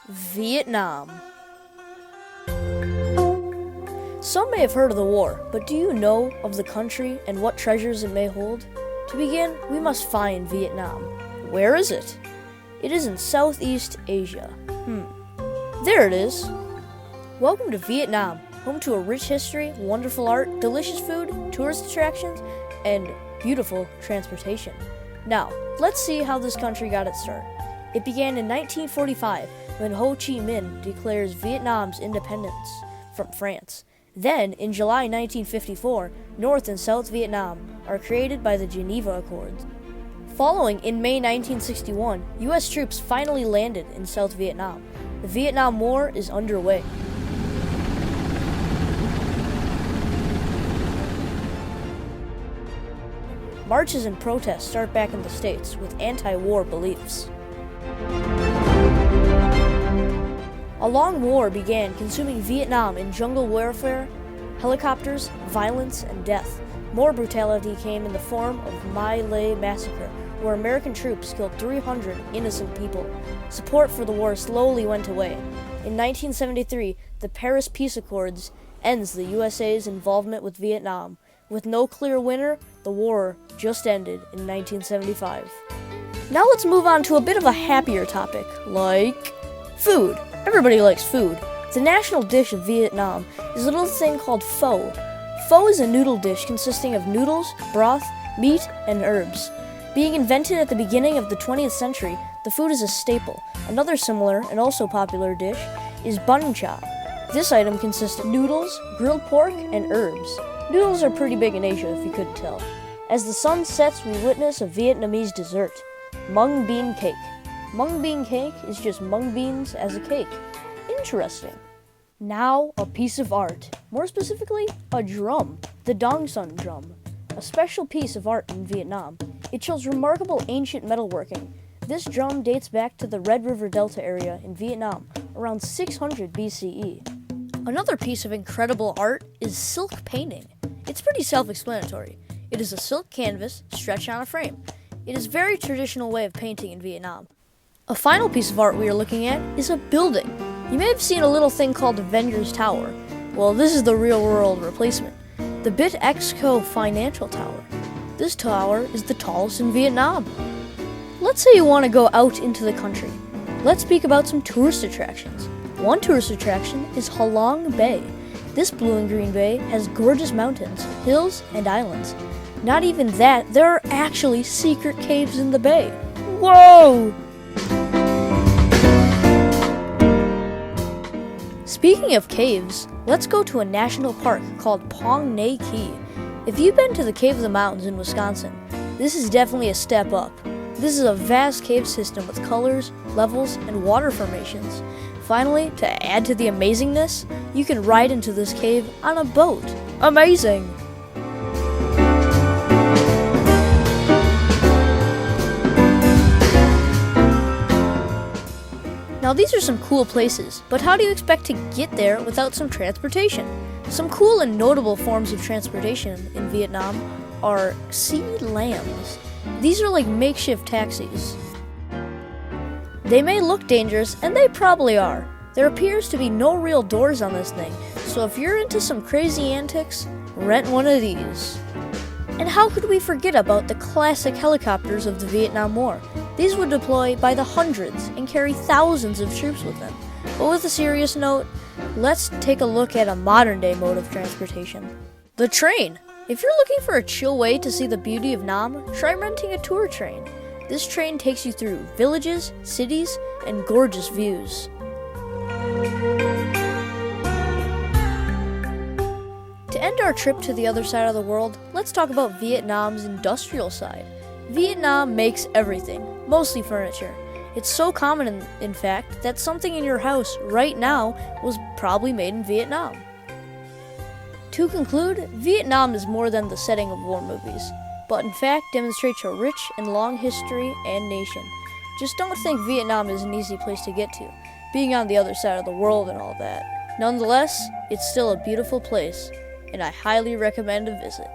Vietnam. Some may have heard of the war, but do you know of the country and what treasures it may hold? To begin, we must find Vietnam. Where is it? It is in Southeast Asia. There it is. Welcome to Vietnam, home to a rich history, wonderful art, delicious food, tourist attractions, and beautiful transportation. Now, let's see how this country got its start. It began in 1945 when Ho Chi Minh declares Vietnam's independence from France. Then, in July 1954, North and South Vietnam are created by the Geneva Accords. Following, in May 1961, U.S. troops finally landed in South Vietnam. The Vietnam War is underway. Marches and protests start back in the States with anti-war beliefs. A long war began, consuming Vietnam in jungle warfare, helicopters, violence, and death. More brutality came in the form of My Lai Massacre, where American troops killed 300 innocent people. Support for the war slowly went away. In 1973, the Paris Peace Accords ends the USA's involvement with Vietnam. With no clear winner, the war just ended in 1975. Now let's move on to a bit of a happier topic, like food. Everybody likes food. The national dish of Vietnam is a little thing called pho. Pho is a noodle dish consisting of noodles, broth, meat, and herbs. Being invented at the beginning of the 20th century, the food is a staple. Another similar and also popular dish is bun cha. This item consists of noodles, grilled pork, and herbs. Noodles are pretty big in Asia, if you couldn't tell. As the sun sets, we witness a Vietnamese dessert, mung bean cake. Mung bean cake is just mung beans as a cake. Interesting. Now, a piece of art. More specifically, a drum, the Dong Son drum. A special piece of art in Vietnam. It shows remarkable ancient metalworking. This drum dates back to the Red River Delta area in Vietnam, around 600 BCE. Another piece of incredible art is silk painting. It's pretty self-explanatory. It is a silk canvas stretched on a frame. It is a very traditional way of painting in Vietnam. A final piece of art we are looking at is a building. You may have seen a little thing called Avengers Tower. Well, this is the real-world replacement. The Bit Exco Financial Tower. This tower is the tallest in Vietnam. Let's say you want to go out into the country. Let's speak about some tourist attractions. One tourist attraction is Ha Long Bay. This blue and green bay has gorgeous mountains, hills, and islands. Not even that, there are actually secret caves in the bay. Whoa! Speaking of caves, let's go to a national park called Pong Nay Key. If you've been to the Cave of the Mountains in Wisconsin, this is definitely a step up. This is a vast cave system with colors, levels, and water formations. Finally, to add to the amazingness, you can ride into this cave on a boat. Amazing! Now these are some cool places, but how do you expect to get there without some transportation? Some cool and notable forms of transportation in Vietnam are sea lambs. These are like makeshift taxis. They may look dangerous, and they probably are. There appears to be no real doors on this thing, so if you're into some crazy antics, rent one of these. And how could we forget about the classic helicopters of the Vietnam War? These would deploy by the hundreds and carry thousands of troops with them. But with a serious note, let's take a look at a modern-day mode of transportation. The train. If you're looking for a chill way to see the beauty of Nam, try renting a tour train. This train takes you through villages, cities, and gorgeous views. To end our trip to the other side of the world, let's talk about Vietnam's industrial side. Vietnam makes everything, mostly furniture. It's so common, in fact, that something in your house right now was probably made in Vietnam. To conclude, Vietnam is more than the setting of war movies, but in fact demonstrates a rich and long history and nation. Just don't think Vietnam is an easy place to get to, being on the other side of the world and all that. Nonetheless, it's still a beautiful place, and I highly recommend a visit.